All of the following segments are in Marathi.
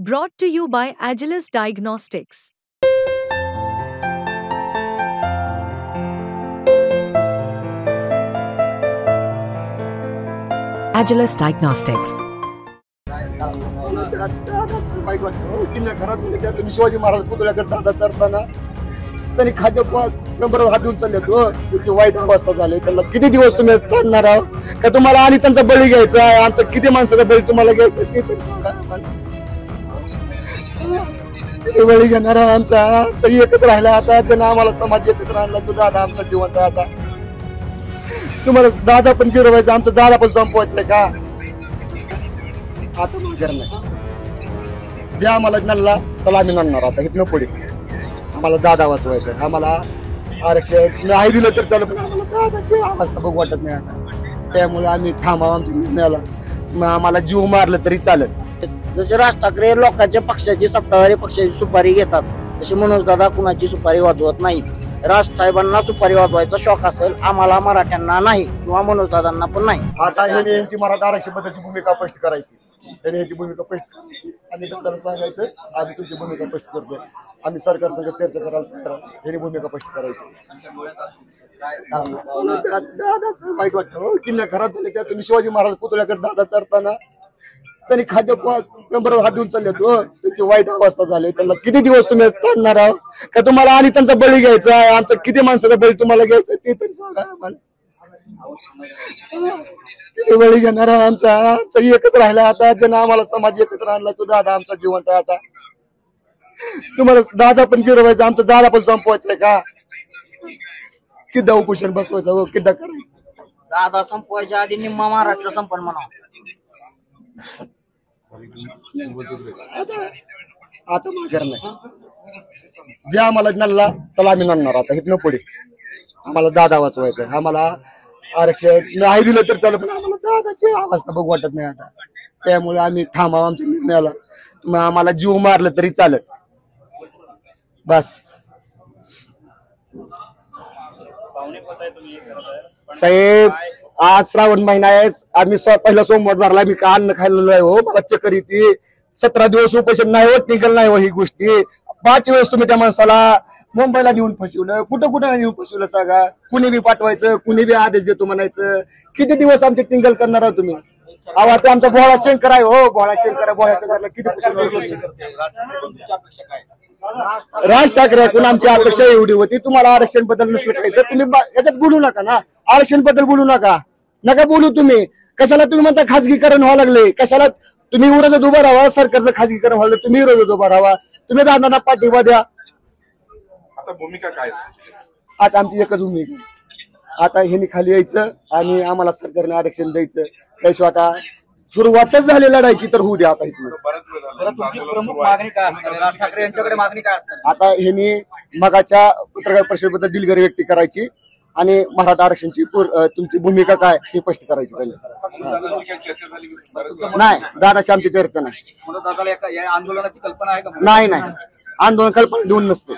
Brought to you by Agilus Diagnostics. Agilus Diagnostics. Shivaji Maharaj पुतळ्याकडे दादा चढताना त्यांनी खाद्य कंबरवर हात देऊन चालले त्याची वाईट अवस्था झाली. त्याला किती दिवस तुम्ही ताणणार आहोत का? तुम्हाला आणि त्यांचा बळी घ्यायचा आहे? आमचा किती माणसाचा बळी तुम्हाला घ्यायचा ते पण सांगा. किती बळी घेणार आमचा एकच राहिला आता. ज्यानं आम्हाला समाज एकत्र आणला तो दादा आमचा जिवंत. आता तुम्हाला दादा पण जिरवायचा, आमचा दादा पण संपवायचा का? आता माघार नाही. जे आम्हाला नल्ला त्याला आम्ही आणणार आता इथनं पुढे. आम्हाला दादा वाचवायचं, आम्हाला आरक्षण नाही दिलं तर चालू, पण आम्हाला दादाची अवस्था बघू वाटत नाही आता. त्यामुळे आम्ही थांबावं आमच्या निर्णयाला. आम्हाला जीव मारलं तरी चालत. जसे राज ठाकरे लोकांच्या पक्षाची सत्ताधारी पक्षाची सुपारी घेतात, तसे मनोज दादा कुणाची सुपारी वाजवत नाहीत. राज साहेबांना सुपारी वाजवायचा शौक असेल, आम्हाला मराठ्यांना नाही किंवा मनोज दादांना पण नाही. आता ह्याने यांची मराठा आरक्षण बद्दलची भूमिका स्पष्ट करायची, त्याने याची भूमिका स्पष्ट करायची आणि दादाला सांगायचं आम्ही तुमची भूमिका स्पष्ट करतोय, आम्ही सरकार संघ चर्चा करायला तयार. याने भूमिका स्पष्ट करायची. दादा वाईट वाटतं किल्ल्या घरात तुम्ही शिवाजी महाराज पुतळ्याकडे दादा चढताना त्यांनी खाद्य कंबरवर हात देऊन चालले त्याची वाईट अवस्था झाली. त्याला किती दिवस तुम्ही ताणणार आहोत का? तुम्हाला आणि त्यांचा बळी घ्यायचा आहे? आमचा किती माणसाचा बळी तुम्हाला घ्यायचा ते तरी सांगा. आम्हाला किती बळी घेणार आमचा एकच राहिला आता. ज्यानं आम्हाला समाज एकत्र आणला तो दादा आमचा जिवंत. आता तुम्हाला दादा पण जिरवायचा, आमचा दादा पण संपवायचा का? किद्दा उपोषण बसवायचं, किद्दा करायचं? दादा संपवायच्या आधी निम्मा महाराष्ट्र संपन म्हणा. आता माघार नाही. जे आम्हाला नल्ला त्याला आम्ही आणणार आता इथनं पुढे. आम्हाला दादा वाचवायचं, आम्हाला आरक्षण नाही दिलं तर चालू, पण आम्हाला दादाची अवस्था बघू वाटत नाही आता. त्यामुळे आम्ही थांबावं आमच्या निर्णयाला. आम्हाला जीव मारलं तरी चालत. बस साहेब, आज श्रावण महिना आहे. आम्ही पहिला सोमवार धरला. मी का अन्न खायला आहे हो? मला चक्कर येते. 17 दिवस उपोषण नाही होत, निघाल नाही हो ही गोष्टी. 5 वेळेस तुम्ही त्या माणसाला मुंबईला नेऊन फसवलं, कुठं कुठं नेऊन फसवलं सांगा. कुणी बी पाठवायचं, कुणी बी आदेश देतो म्हणायचं. किती दिवस आमचे टिंगल करणार आहोत तुम्ही? अहो ते आमचा भोळा शंकर आहे हो. भोळा शंकरला किती राज ठाकरे कोण आमची अपेक्षा एवढी होती. तुम्हाला आरक्षण बद्दल नसलं काही तर तुम्ही याच्यात बोलू नका ना. आरक्षण बद्दल बोलू नका बोलू. तुम्ही कशाला तुम्ही म्हणता खाजगीकरण व्हावं लागले? कशाला तुम्ही विरोधात उभा राहा? सरकारचं खाजगीकरण व्हावं, तुम्ही विरोधात उभा राहा. तुम्ही दादांना पाठिंबा द्या. आता भूमिका काय? आता आमची एकच भूमिका. आता ह्यांनी खाली यायचं आणि आम्हाला सरकारने आरक्षण द्यायचं. त्याशिवाय आता सुरुवातच झाली लढायची तर होऊ द्या. आता इथून राज ठाकरे यांच्याकडे मागणी काय असणार? आता ह्यांनी मगाच्या पत्रकार परिषदेबद्दल दिलगिरी व्यक्त करायची आणि मराठा आरक्षणची तुमची भूमिका काय हे स्पष्ट करायची. नाही, दादाशी आमची चर्चा नाही. आंदोलनाची कल्पना आहे का? नाही, आंदोलन कल्पना देऊन नसते.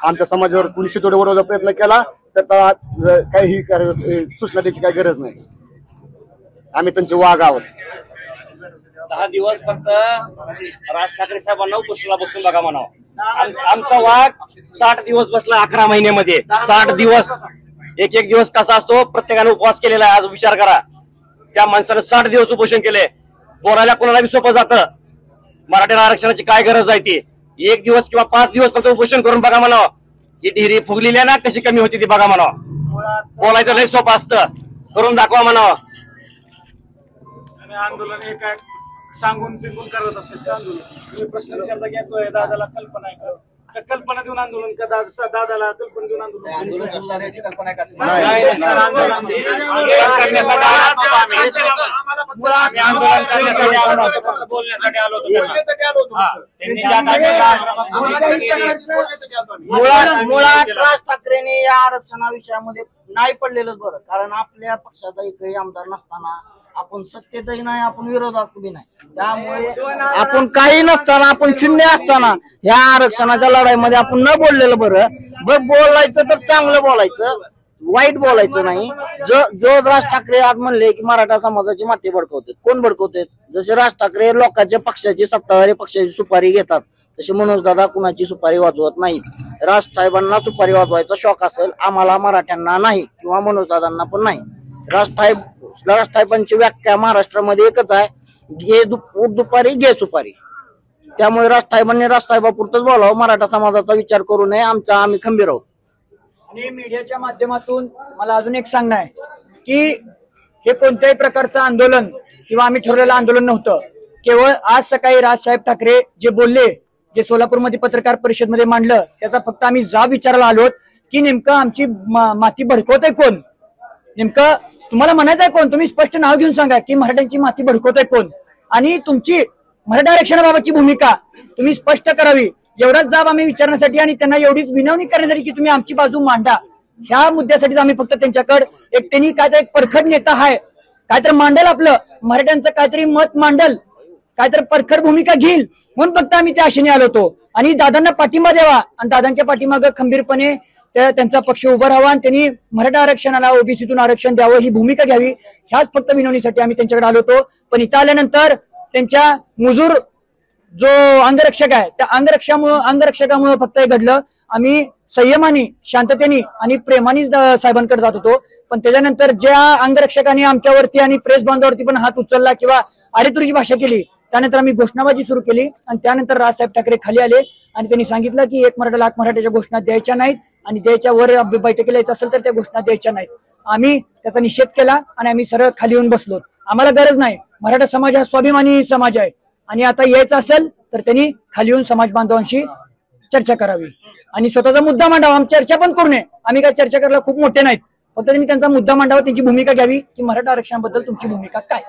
आमच्या समाजावर कुणी शितोडे वरवण्याचा प्रयत्न केला तर काही सूचना द्यायची काही गरज नाही. आम्ही त्यांचे वाघ आहोत. 10 दिवस फक्त राज ठाकरे साहेबांना उपोषणाला बसून बघा म्हणावं. आमचा वाघ 60 दिवस बसला 11 महिन्यामध्ये. 60 दिवस, एक दिवस कसा असतो? प्रत्येकाने उपवास केलेला आहे. आज विचार करा, त्या माणसाने 60 दिवस उपोषण केले. बोलायला कोणाला बी सोपं जातं. मराठा आरक्षणाची काय गरज आहे ती? 1 दिवस किंवा 5 दिवस फक्त उपोषण करून बघा म्हणावं. ही ढिरी फुगलेली आहे ना, कशी कमी होती ती बघा म्हणावं. बोलायचं लय सोपं असतं, करून दाखवा म्हणावं. आंदोलन हे काय सांगून पिकून करत असते ते आंदोलन. तुम्ही प्रश्न विचारता की येतोय दादाला कल्पना आहे का? कल्पना देऊन आंदोलन का? दादाला कल्पना देऊन आंदोलन सुरू करण्याची कल्पना आहे का? बोलण्यासाठी आलो होतो. मुळात राज ठाकरेंनी या आरक्षणा विषयामध्ये नाही पडलेलंच बरं. कारण आपल्या पक्षाचा एकही आमदार नसताना आपण सत्तेतही नाही, आपण विरोधात बी नाही. त्यामुळे आपण काही नसताना, आपण शून्य असताना या आरक्षणाच्या लढाईमध्ये आपण न बोललेलं बरं. बोलायचं तर चांगलं बोलायचं. वाईट बोलायचं नाही. जो राज ठाकरे आज म्हणले की मराठा समाजाची माती भडकवतात, कोण भडकवतात? जसे राज ठाकरे लोकांच्या पक्षाची, सत्ताधारी पक्षाची सुपारी घेतात, तसे मनोज दादा कुणाची सुपारी वाजवत नाहीत. राज साहेबांना सुपारी वाजवायचा शौक असेल, आम्हाला मराठ्यांना नाही किंवा मनोज दादांना पण नाही. राज साहेबांची व्याख्या महाराष्ट्रामध्ये एकच आहे, घे उठ दुपारी घे सुपारी. त्यामुळे राज साहेबापुरतच बोलावं, मराठा समाजाचा विचार करू नये. आम्ही खंबीर आहोत. आणि मीडियाच्या माध्यमातून मला अजून एक सांगणं आहे की हे कोणत्याही प्रकारचं आंदोलन किंवा आम्ही ठरवलेलं आंदोलन नव्हतं. केवळ आज सकाळी राजसाहेब ठाकरे जे बोलले, जे सोलापूरमध्ये पत्रकार परिषदेमध्ये मांडलं, त्याचा फक्त आम्ही जाब विचारायला आलोत की नेमकं आमची माती भडकवतंय कोण? नेमकं तुम्हाला म्हणायचंय कोण? तुम्ही स्पष्ट नाव घेऊन सांगा की मराठ्यांची माती भडकवतंय कोण, आणि तुमची मराठा आरक्षणाबाबतची भूमिका तुम्ही स्पष्ट करावी. एवढाच जाब आम्ही विचारण्यासाठी आणि त्यांना एवढीच विनवणी करण्यासाठी की तुम्ही आमची बाजू मांडा, ह्या मुद्द्यासाठी आम्ही फक्त त्यांच्याकडे एक, त्यांनी काहीतरी एक परखड नेता आहे, काहीतरी मांडल, आपलं मराठ्यांचं काहीतरी मत मांडल, काहीतरी परखड भूमिका घेईल, म्हणून फक्त आम्ही त्या आशेने आलो होतो. आणि दादांना पाठिंबा द्यावा आणि दादांच्या पाठीमागं खंबीरपणे त्यांचा पक्ष उभा राहावा आणि त्यांनी मराठा आरक्षणाला ओबीसीतून आरक्षण द्यावं ही भूमिका घ्यावी, ह्याच फक्त विनवणीसाठी आम्ही त्यांच्याकडे आलो होतो. पण इथं आल्यानंतर त्यांच्या मुजूर जो अंगरक्षक आहे त्या अंगरक्षकामुळे फक्त हे घडलं. आम्ही संयमाने, शांततेने आणि प्रेमाने साहेबांकडे जात होतो, पण त्याच्यानंतर ज्या अंगरक्षकांनी आमच्यावरती आणि प्रेस बांधावरती पण हात उचलला किंवा अरेतुरीची भाषा केली, त्यानंतर आम्ही घोषणाबाजी सुरू केली. आणि त्यानंतर राजसाहेब ठाकरे खाली आले आणि त्यांनी सांगितलं की 1 मराठा लाख मराठ्याच्या घोषणा द्यायच्या नाहीत आणि द्यायच्या वर बैठकीला यायचं असेल तर त्या घोषणा द्यायच्या नाहीत. आम्ही त्याचा निषेध केला आणि आम्ही सरळ खाली येऊन बसलो. आम्हाला गरज नाही, मराठा समाज हा स्वाभिमानी समाज आहे आणि आता यायचं असेल तर त्यांनी खाली येऊन समाज बांधवांशी चर्चा करावी आणि स्वतःचा मुद्दा मांडावा. आम्ही चर्चा पण करू नये, आम्ही काय चर्चा करायला खूप मोठे नाहीत, फक्त त्यांनी त्यांचा मुद्दा मांडावा, त्यांची भूमिका घ्यावी की मराठा आरक्षणाबद्दल तुमची भूमिका काय.